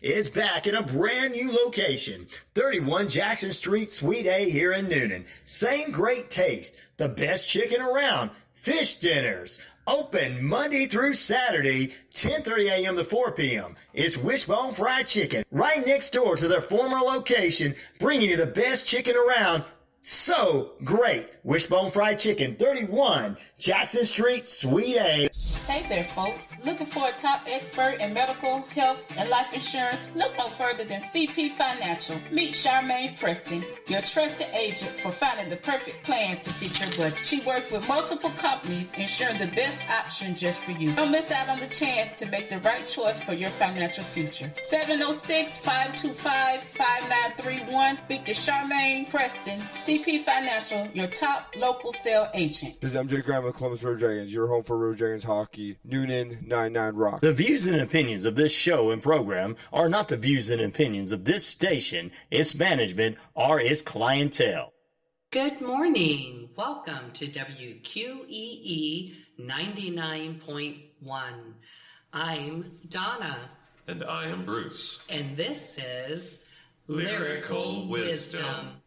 is back in a brand new location, 31 Jackson Street, Suite A here in Newnan. Same great taste, the best chicken around, fish dinners. Open Monday through Saturday, 10:30 a.m. to 4 p.m. It's Wishbone Fried Chicken, right next door to their former location, bringing you the best chicken around. So great. Wishbone Fried Chicken, 31 Jackson Street, Suite A. Hey there, folks. Looking for a top expert in medical, health, and life insurance? Look no further than CP Financial. Meet Charmaine Preston, your trusted agent for finding the perfect plan to fit your budget. She works with multiple companies, ensuring the best option just for you. Don't miss out on the chance to make the right choice for your financial future. 706-525-5931. Speak to Charmaine Preston, CP Financial, your top local sale agent. This is MJ Graham with Columbus Road Dragons, your home for Road Dragons hockey. Newnan 99 Rock. The views and opinions of this show and program are not the views and opinions of this station, its management, or its clientele. Good morning. Welcome to WQEE 99.1. I'm Donna. And I am Bruce. And this is Lyrical Wisdom.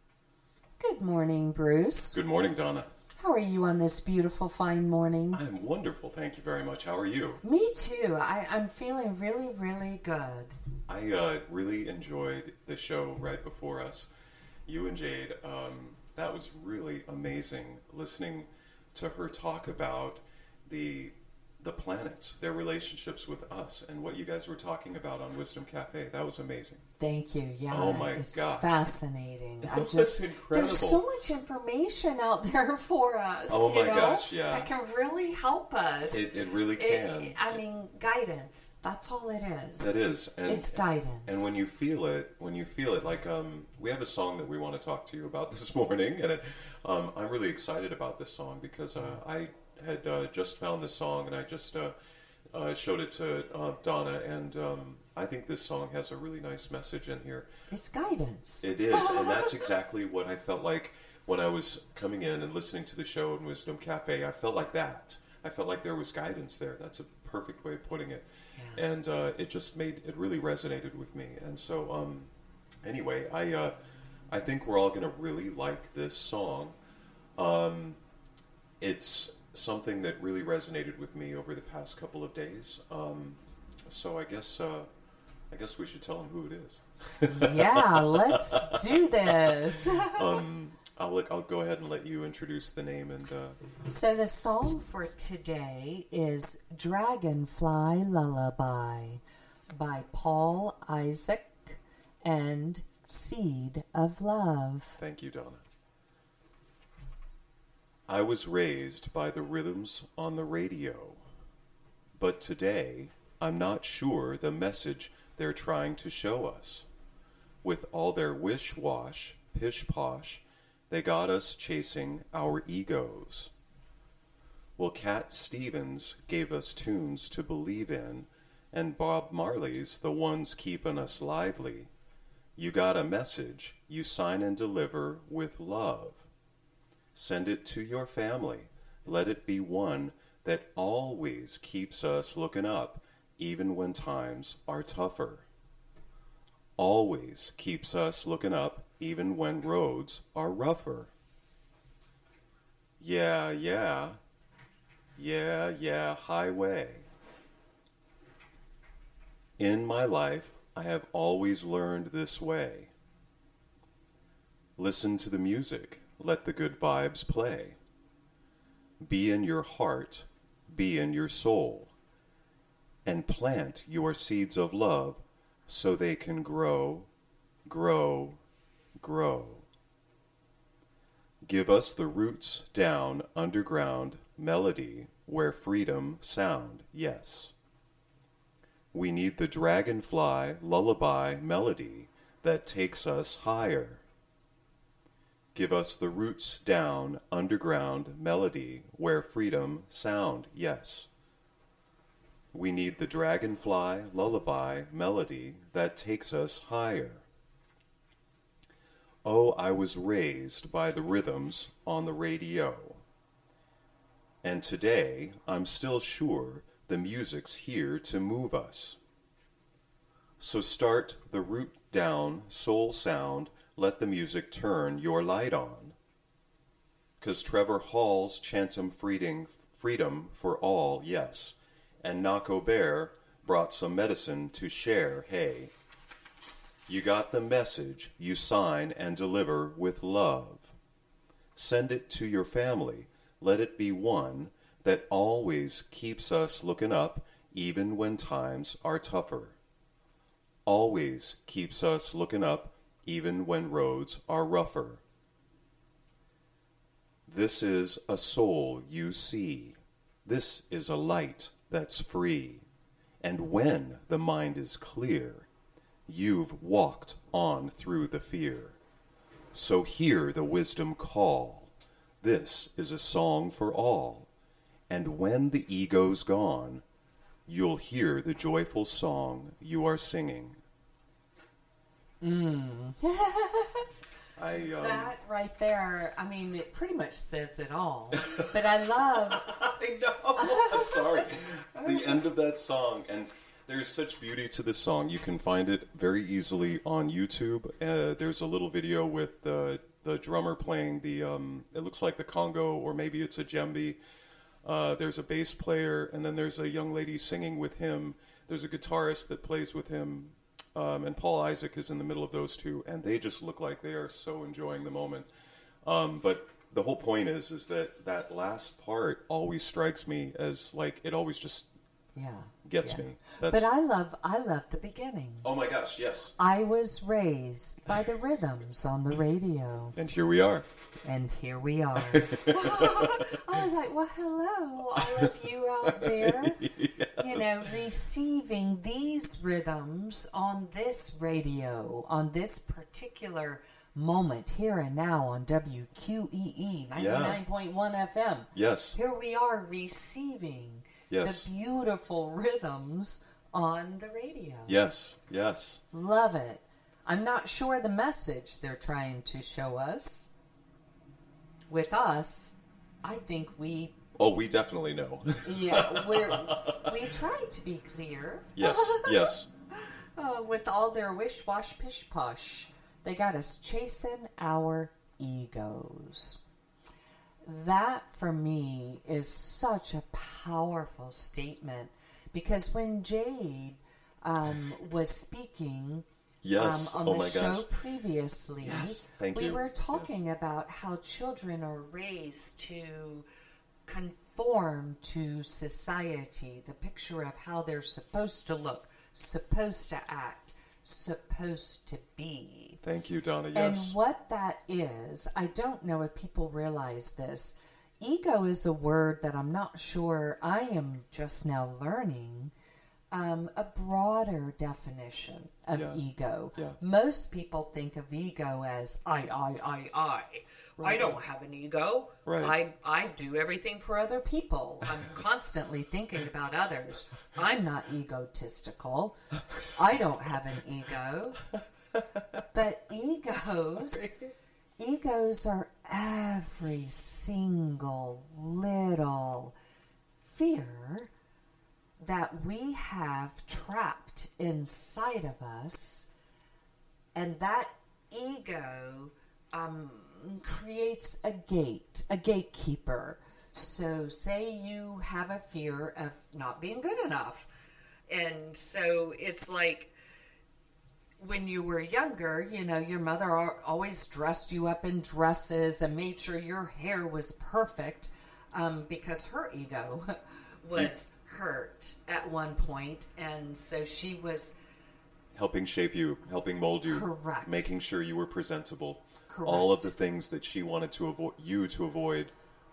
Good morning, Bruce. Good morning, Donna. How are you on this beautiful, fine morning? I'm wonderful, thank you very much. How are you? Me too. I'm feeling really, really good. I really enjoyed the show right before us. You and Jade, that was really amazing listening to her talk about the planets, their relationships with us, and what you guys were talking about on Wisdom Cafe. That was amazing. Thank you. Yeah, oh my it's gosh. Fascinating. That's incredible. There's so much information out there for us. Oh my gosh, yeah. That can really help us. It really can. I mean, guidance. That's all it is. That is. And, it's guidance. And when you feel it, like we have a song that we want to talk to you about this morning, and I'm really excited about this song because I had just found this song, and I just showed it to Donna, and I think this song has a really nice message in here. It's guidance. It is, and that's exactly what I felt like when I was coming in and listening to the show in Wisdom Cafe. I felt like that. I felt like there was guidance there. That's a perfect way of putting it. Yeah. And it really resonated with me. And so, anyway, I think we're all going to really like this song. It's something that really resonated with me over the past couple of days. So I guess we should tell them who it is. Yeah, let's do this. I'll go ahead and let you introduce the name and. So the song for today is "Dragonfly Lullaby" by Paul Isaac and Seed of Love. Thank you, Donna. I was raised by the rhythms on the radio, but today I'm not sure the message they're trying to show us. With all their wish-wash, pish-posh, they got us chasing our egos. Well, Cat Stevens gave us tunes to believe in, and Bob Marley's the ones keeping us lively. You got a message, you sign and deliver with love. Send it to your family. Let it be one that always keeps us looking up, even when times are tougher. Always keeps us looking up, even when roads are rougher. Yeah, yeah. Yeah, yeah, highway. In my life, I have always learned this way. Listen to the music. Let the good vibes play. Be in your heart, be in your soul, and plant your seeds of love so they can grow, grow, grow. Give us the roots down underground melody where freedom sound, yes. We need the dragonfly lullaby melody that takes us higher. Give us the roots down underground melody where freedom sound, yes. We need the dragonfly lullaby melody that takes us higher. Oh, I was raised by the rhythms on the radio. And today, I'm still sure the music's here to move us. So start the root down, soul sound, let the music turn your light on. 'Cause Trevor Hall's chantum freedom for all, yes. And Naco Bear brought some medicine to share, hey. You got the message, you sign and deliver with love. Send it to your family, let it be one that always keeps us looking up even when times are tougher. Always keeps us looking up even when roads are rougher. This is a soul you see. This is a light that's free. And when the mind is clear, you've walked on through the fear. So hear the wisdom call. This is a song for all. And when the ego's gone, you'll hear the joyful song you are singing. That right there, I mean, it pretty much says it all. But I love... I know. I'm sorry. The end of that song, and there's such beauty to this song. You can find it very easily on YouTube. There's a little video with the drummer playing the, it looks like the congo, or maybe it's a djembe. There's a bass player, and then there's a young lady singing with him. There's a guitarist that plays with him. And Paul Isaac is in the middle of those two, and they just look like they are so enjoying the moment. But the whole point is that last part always strikes me as like it always just gets me. But I love the beginning. Oh my gosh, yes. I was raised by the rhythms on the radio. And here we are. And here we are. I was like, well, hello, all of you out there. Yes. You know, receiving these rhythms on this radio, on this particular moment, here and now on WQEE 99.1 FM. Yes. Here we are receiving the beautiful rhythms on the radio. Yes, yes. Love it. I'm not sure the message they're trying to show us. With us, I think we... Oh, we definitely know. Yeah, we try to be clear. Yes, yes. With all their wish-wash, pish-posh, they got us chasing our egos. That, for me, is such a powerful statement. Because when Jade was speaking... Yes. on the show previously, we were talking about how children are raised to conform to society, the picture of how they're supposed to look, supposed to act, supposed to be. Thank you, Donna. And Yes. what that is, I don't know if people realize this. Ego is a word that I'm not sure I am just now learning. A broader definition of ego. Yeah. Most people think of ego as I. Right. I don't have an ego. Right. I do everything for other people. I'm constantly thinking about others. I'm not egotistical. I don't have an ego. But egos are every single little fear that we have trapped inside of us, and that ego creates a gatekeeper. So say you have a fear of not being good enough, and so it's like when you were younger, you know, your mother always dressed you up in dresses and made sure your hair was perfect because her ego was hurt at one point, and so she was helping shape you, helping mold you, correct, making sure you were presentable. Correct. All of the things that she wanted to avoid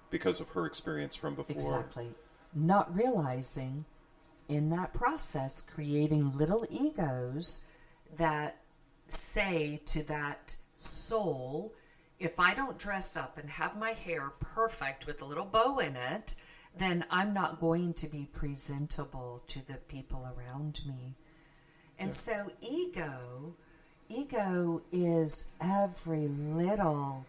because of her experience from before. Exactly. Not realizing in that process, creating little egos that say to that soul, if I don't dress up and have my hair perfect with a little bow in it, then I'm not going to be presentable to the people around me. And so ego is every little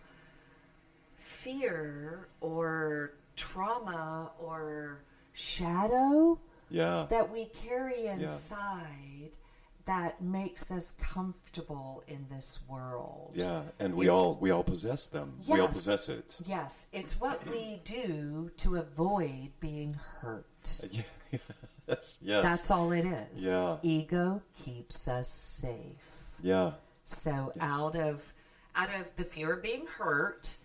fear or trauma or shadow that we carry inside that makes us comfortable in this world. Yeah, and we all possess them. Yes, we all possess it. Yes, it's what we do to avoid being hurt. Yes. That's all it is. Yeah. Ego keeps us safe. Yeah. So out of the fear of being hurt,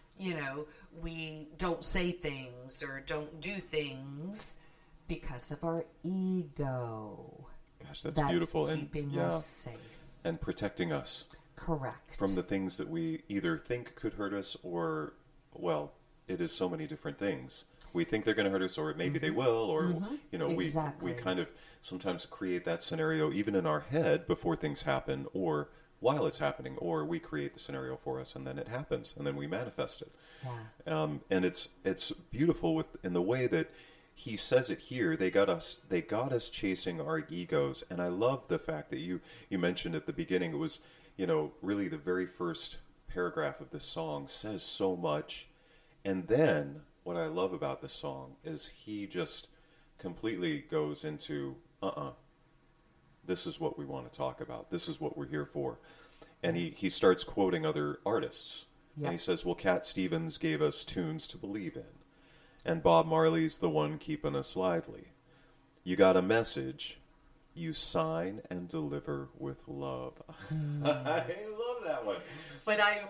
we don't say things or don't do things because of our ego. Gosh, that's beautiful. Keeping us safe. And protecting us. Correct. From the things that we either think could hurt us or, well, it is so many different things. We think they're going to hurt us, or maybe they will, or, Exactly. we kind of sometimes create that scenario even in our head before things happen, or while it's happening, or we create the scenario for us and then it happens and then we manifest it. Yeah. And it's beautiful in the way that he says it here. They got us chasing our egos. And I love the fact that you mentioned at the beginning, it was, really the very first paragraph of this song says so much. And then what I love about this song is he just completely goes into, this is what we want to talk about. This is what we're here for. And he starts quoting other artists. Yep. And he says, well, Cat Stevens gave us tunes to believe in. And Bob Marley's the one keeping us lively. You got a message. You sign and deliver with love. I love that one.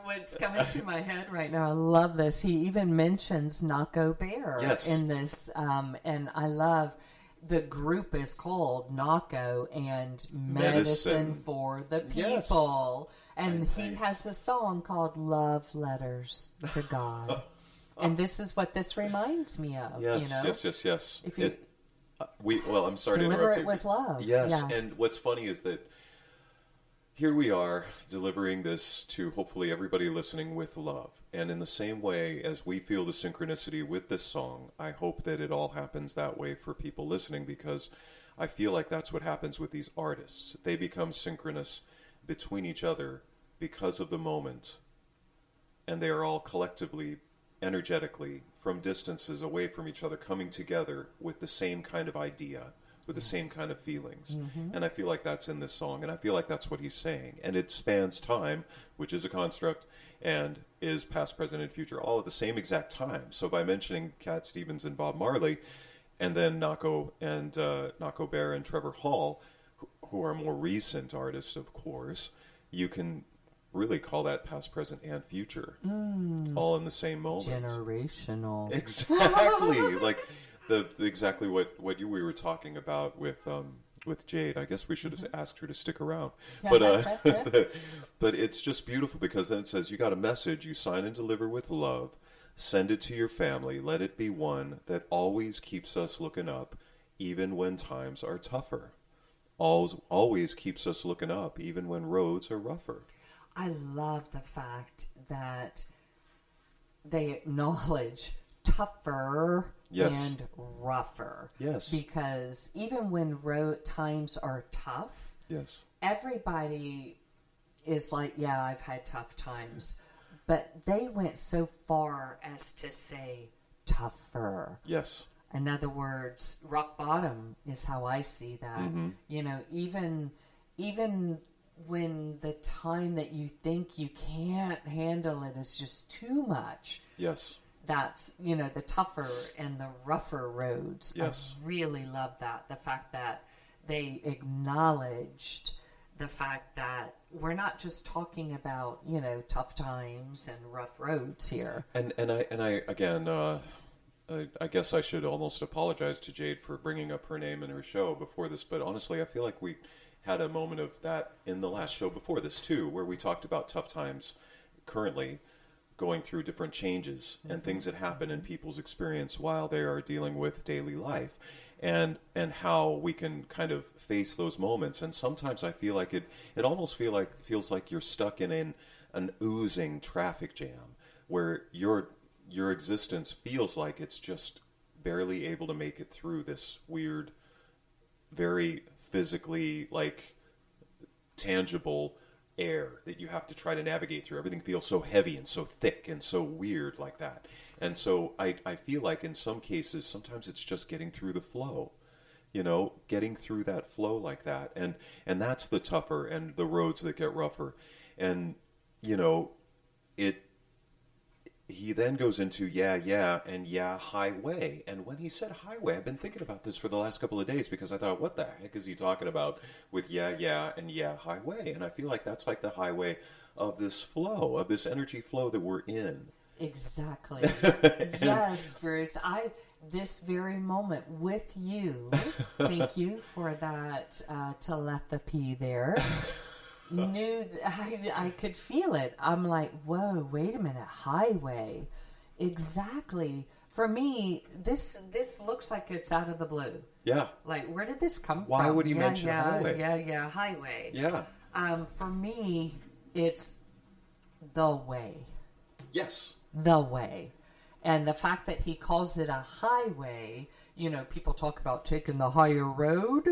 What's coming through my head right now, I love this. He even mentions Nako Bear in this. And I love, the group is called Nako and Medicine for the People. Yes. And he has a song called Love Letters to God. And this is what this reminds me of. Yes. If you I'm sorry to deliver interrupt it with love. Yes. And what's funny is that here we are delivering this to hopefully everybody listening with love. And in the same way as we feel the synchronicity with this song, I hope that it all happens that way for people listening, because I feel like that's what happens with these artists. They become synchronous between each other because of the moment. And they are all collectively, energetically, from distances away from each other, coming together with the same kind of idea, with the same kind of feelings. Mm-hmm. And I feel like that's in this song, and I feel like that's what he's saying. And it spans time, which is a construct, and is past, present, and future, all at the same exact time. So by mentioning Cat Stevens and Bob Marley, and then Nako Bear and Trevor Hall, who are more recent artists, of course, you can really call that past, present, and future, all in the same moment. Generational. Exactly. Like exactly what we were talking about with Jade. I guess we should have asked her to stick around. But but it's just beautiful, because then it says, you got a message, you sign and deliver with love, send it to your family, let it be one that always keeps us looking up, even when times are tougher. Always keeps us looking up, even when roads are rougher. I love the fact that they acknowledge tougher and rougher. Yes. Because even when times are tough, everybody is like, yeah, I've had tough times. But they went so far as to say tougher. Yes. In other words, rock bottom is how I see that. Mm-hmm. Even when the time that you think you can't handle it is just too much. Yes. That's, the tougher and the rougher roads. Yes. I really love that. The fact that they acknowledged the fact that we're not just talking about, tough times and rough roads here. And I again, I guess I should almost apologize to Jade for bringing up her name in her show before this, but honestly, I feel like we had a moment of that in the last show before this too, where we talked about tough times currently going through different changes and things that happen in people's experience while they are dealing with daily life, and how we can kind of face those moments. And sometimes I feel like it almost feels like you're stuck in an oozing traffic jam where your existence feels like it's just barely able to make it through this weird, very physically tangible air that you have to try to navigate through. Everything feels so heavy and so thick and so weird like that. And so I feel like in some cases, sometimes it's just getting through the flow, getting through that flow like that. And that's the tougher and the roads that get rougher. And, he then goes into and highway. And when he said highway, I've been thinking about this for the last couple of days because I thought, what the heck is he talking about with and highway? And I feel like that's like the highway of this flow, of this energy flow that we're in. Exactly. Yes, Bruce. This very moment with you, thank you for that telepathy there. I could feel it. I'm like, whoa, wait a minute, highway. Exactly. For me, this looks like it's out of the blue. Yeah. Like, where did this come from? Why would he mention highway? Highway. Yeah. For me, it's the way. Yes. The way. And the fact that he calls it a highway, people talk about taking the higher road.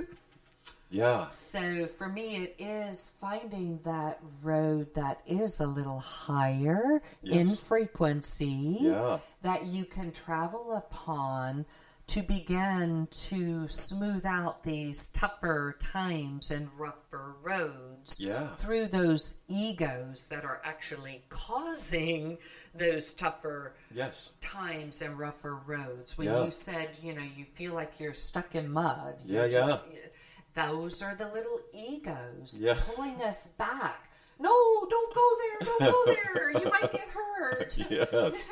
Yeah. So for me, it is finding that road that is a little higher in frequency that you can travel upon to begin to smooth out these tougher times and rougher roads through those egos that are actually causing those tougher times and rougher roads. When you said, you feel like you're stuck in mud. Those are the little egos pulling us back. No, don't go there. Don't go there. You might get hurt. Yes.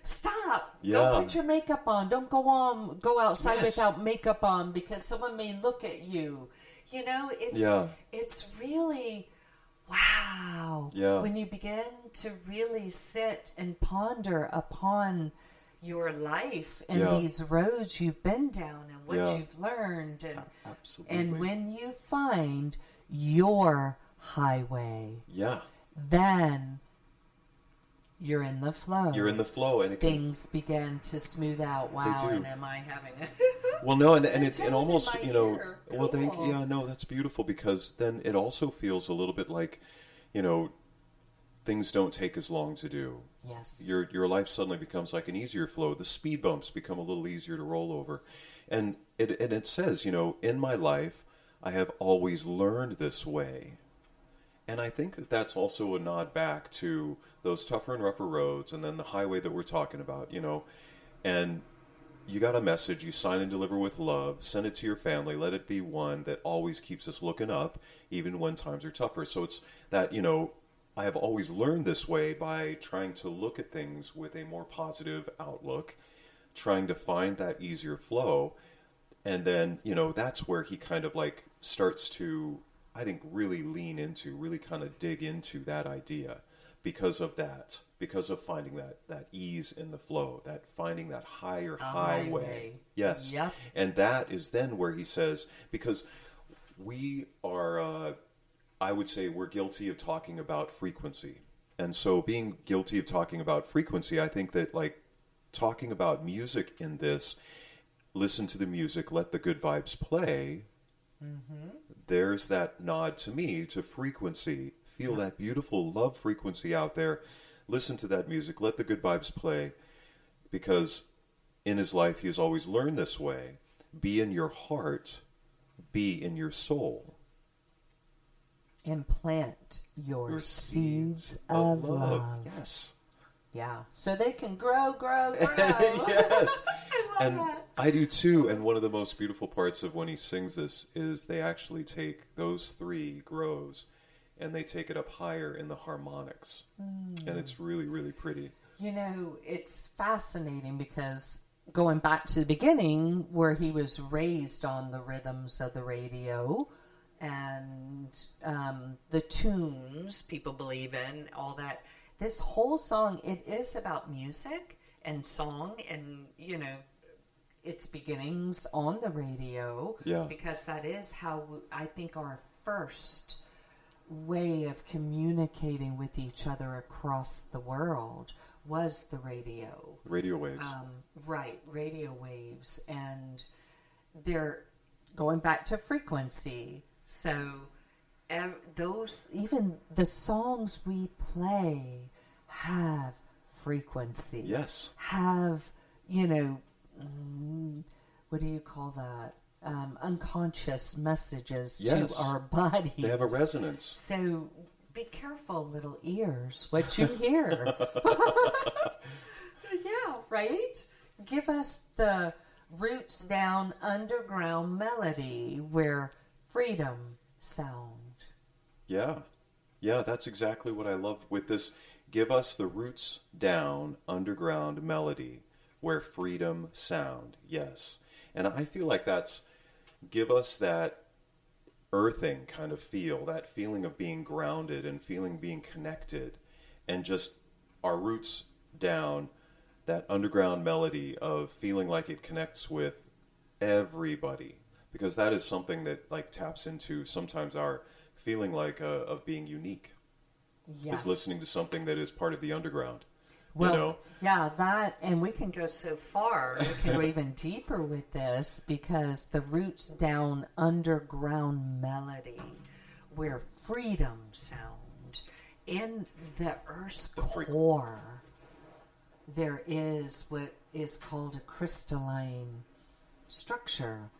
Stop. Don't put your makeup on. Don't go outside without makeup on because someone may look at you. It's really wow. Yeah. When you begin to really sit and ponder upon your life and these roads you've been down and what you've learned and when you find your highway, then you're in the flow. You're in the flow, and things begin to smooth out. Wow, and am I having a well, no, and it's almost cool. Well, that's beautiful because then it also feels a little bit like things don't take as long to do. Yes. Your life suddenly becomes like an easier flow. The speed bumps become a little easier to roll over. And it says, in my life, I have always learned this way. And I think that that's also a nod back to those tougher and rougher roads and then the highway that we're talking about, And you got a message, you sign and deliver with love, send it to your family, let it be one that always keeps us looking up, even when times are tougher. So it's that, I have always learned this way by trying to look at things with a more positive outlook, trying to find that easier flow. And then, that's where he kind of like starts to, I think, really lean into, really kind of dig into that idea because of finding that ease in the flow, that finding that higher highway. Yes. Yep. And that is then where he says, because we are, I would say we're guilty of talking about frequency. And so being guilty of talking about frequency, I think that like talking about music in this, listen to the music, let the good vibes play. Mm-hmm. There's that nod to me to frequency. Feel that beautiful love frequency out there. Listen to that music, let the good vibes play. Because in his life, he has always learned this way. Be in your heart, be in your soul. Implant your seeds of love. Yes. Yeah. So they can grow. Yes. I love that. I do too. And one of the most beautiful parts of when he sings this is they actually take those three grows and they take it up higher in the harmonics. And it's really, really pretty. It's fascinating because going back to the beginning where he was raised on the rhythms of the radio and the tunes people believe in, all that. This whole song, it is about music and song and, its beginnings on the radio. Yeah. Because that is how I think our first way of communicating with each other across the world was the radio. Radio waves. Right, radio waves. And they're going back to frequency. So even the songs we play have frequency. Yes. Have, what do you call that? unconscious messages Yes. to our bodies. They have a resonance. So be careful, little ears, what you hear. Yeah, right? Give us the roots down underground melody where freedom sound. Yeah. Yeah, that's exactly what I love with this. Give us the roots down underground melody where freedom sound. Yes. And I feel like that's give us that earthing kind of feel, that feeling of being grounded and feeling being connected, and just our roots down, that underground melody of feeling like it connects with everybody, because that is something that like taps into sometimes our feeling like of being unique. Yes. Is listening to something that is part of the underground. Well, you know? yeah, that, and we can go so far, we can go even deeper with this, because the roots down underground melody, where freedom sound, in the Earth's core, there is what is called a crystalline structure,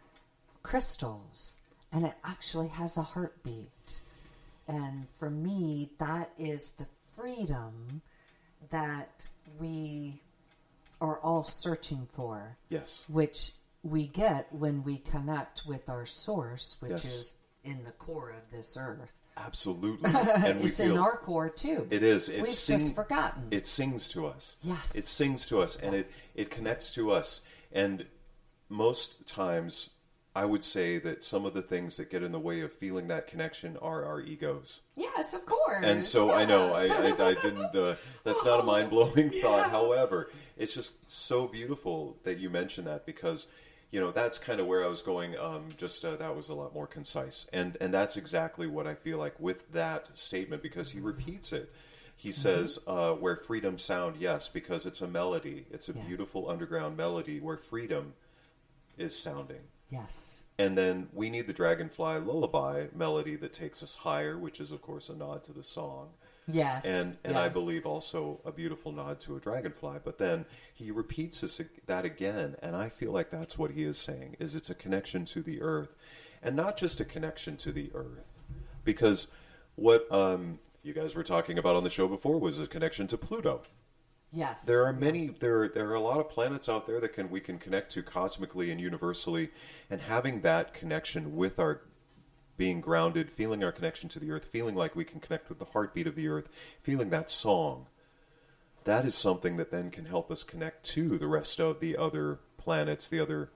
crystals, and it actually has a heartbeat. And for me, that is the freedom that we are all searching for. Yes. Which we get when we connect with our source, which Yes. is in the core of this earth. Absolutely. And It's in our core too. It is. We've just forgotten. It sings to us. Yes. It sings to us, and it connects to us. And most times, I would say that some of the things that get in the way of feeling that connection are our egos. Yes, of course. And so I know yes. I didn't. That's not a mind blowing Yeah. thought. However, it's just so beautiful that you mentioned that, because that's kind of where I was going. That was a lot more concise, and that's exactly what I feel like with that statement, because he repeats it. He says, "Where freedom sound, yes, because it's a melody. It's a beautiful underground melody where freedom is sounding." Yes. And then we need the Dragonfly Lullaby melody that takes us higher, which is, of course, a nod to the song. Yes. And I believe also a beautiful nod to a dragonfly. But then he repeats that again, and I feel like that's what he is saying, is it's a connection to the earth. And not just a connection to the earth. Because what you guys were talking about on the show before was a connection to Pluto. Yes. There are many. There are a lot of planets out there that we can connect to cosmically and universally, and having that connection with our being grounded, feeling our connection to the earth, feeling like we can connect with the heartbeat of the earth, feeling that song. That is something that then can help us connect to the rest of the other planets, the other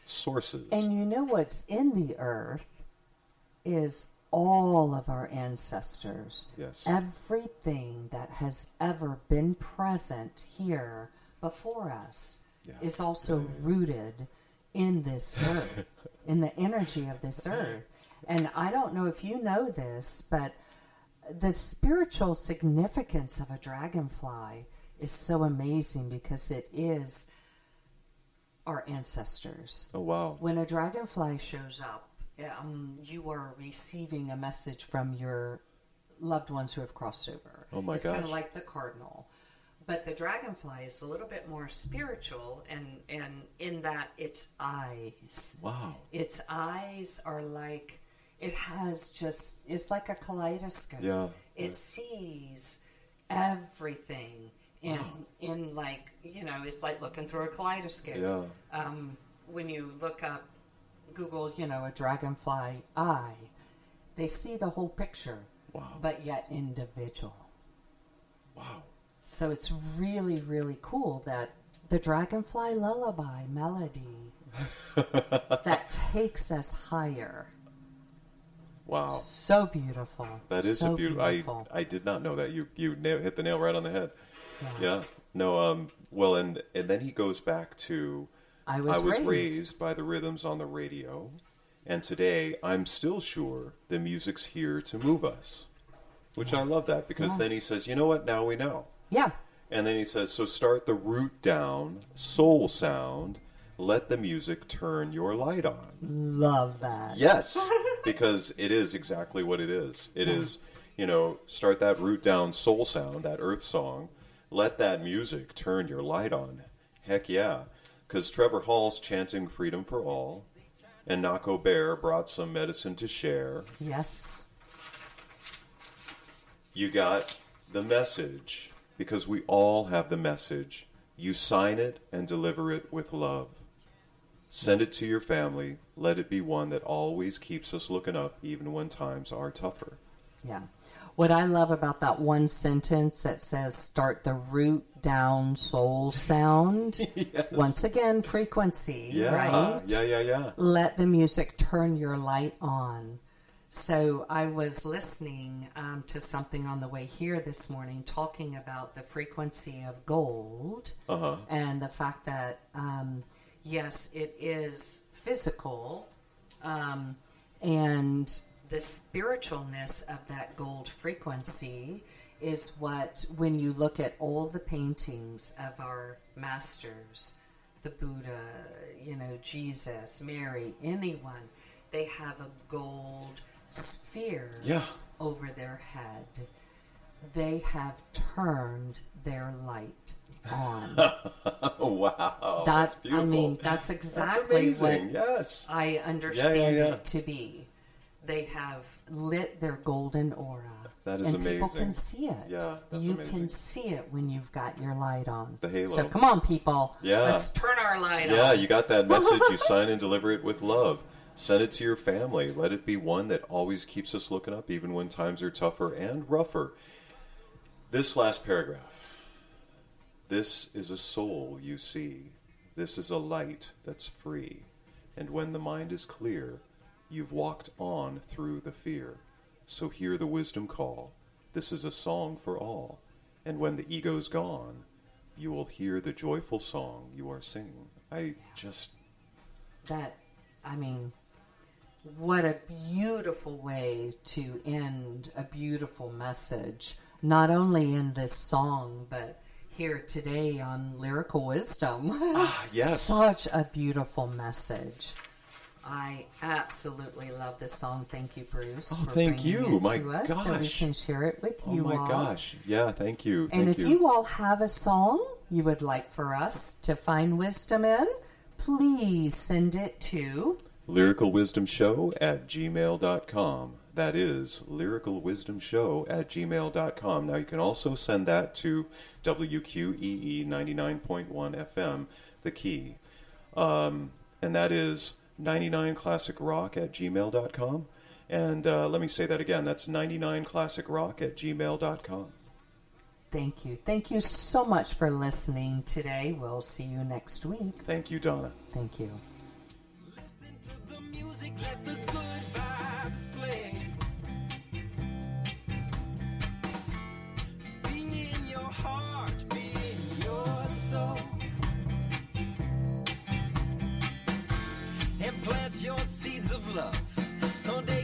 sources. And what's in the earth is all of our ancestors. Yes. Everything that has ever been present here before us is also rooted in this earth, in the energy of this earth. And I don't know if you know this, but the spiritual significance of a dragonfly is so amazing, because it is our ancestors. Oh, wow. When a dragonfly shows up, you are receiving a message from your loved ones who have crossed over. Oh, my it's gosh. kind of like the cardinal. But the dragonfly is a little bit more spiritual, and in that its eyes. Wow. Its eyes are like, it's like a kaleidoscope. Yeah. It sees everything in like, it's like looking through a kaleidoscope. Yeah. When you look up, Google, a dragonfly eye, they see the whole picture. Wow. But yet individual. Wow. So it's really, really cool that the dragonfly lullaby melody that takes us higher. Wow. So beautiful. That is so a beautiful. I did not know that. You hit the nail right on the head. Yeah. No. Well, and then he goes back to I was raised by the rhythms on the radio, and today I'm still sure the music's here to move us. Which I love that, because then he says, you know what? Now we know. Yeah. And then he says, so start the root down, soul sound. Let the music turn your light on. Love that. Yes, because it is exactly what it is. It is, start that root down soul sound, that earth song. Let that music turn your light on. Heck yeah. Because Trevor Hall's chanting freedom for all. And Nako Bear brought some medicine to share. Yes. You got the message, because we all have the message. You sign it and deliver it with love. Send it to your family. Let it be one that always keeps us looking up, even when times are tougher. Yeah. What I love about that one sentence that says, start the root down soul sound. Yes. Once again, frequency, right? Yeah. Let the music turn your light on. So I was listening to something on the way here this morning talking about the frequency of gold and the fact that, yes, it is physical, and the spiritualness of that gold frequency is what, when you look at all the paintings of our masters, the Buddha, Jesus, Mary, anyone, they have a gold sphere over their head. They have turned their light on. Wow. That's beautiful. I mean, that's exactly what I understand it to be. They have lit their golden aura. That is and amazing. People can see it. Yeah, that's you amazing. can see it when you've got your light on. The halo. So come on, people. Yeah. Let's turn our light on. Yeah, you got that message. You sign and deliver it with love. Send it to your family. Let it be one that always keeps us looking up, even when times are tougher and rougher. This last paragraph. This is a soul you see. This is a light that's free. And when the mind is clear, you've walked on through the fear. So hear the wisdom call. This is a song for all. And when the ego's gone, you will hear the joyful song you are singing. What a beautiful way to end a beautiful message. Not only in this song, but here today on Lyrical Wisdom. Yes. Such a beautiful message. I absolutely love this song. Thank you, Bruce. for thank bringing you. it My to us so we gosh. can share it with you all. Oh my gosh. Yeah, thank you. And Thank if you all have a song you would like for us to find wisdom in, please send it to lyricalwisdomshow@gmail.com. That is lyricalwisdomshow@gmail.com. Now you can also send that to WQEE 99.1 FM, The Key. And that is 99classicrock@gmail.com. And let me say that again. That's 99classicrock@gmail.com. Thank you. Thank you so much for listening today. We'll see you next week. Thank you, Donna. Thank you. Listen to the music, let the good vibes play. Be in your heart, be in your soul. And plant your seeds of love. Someday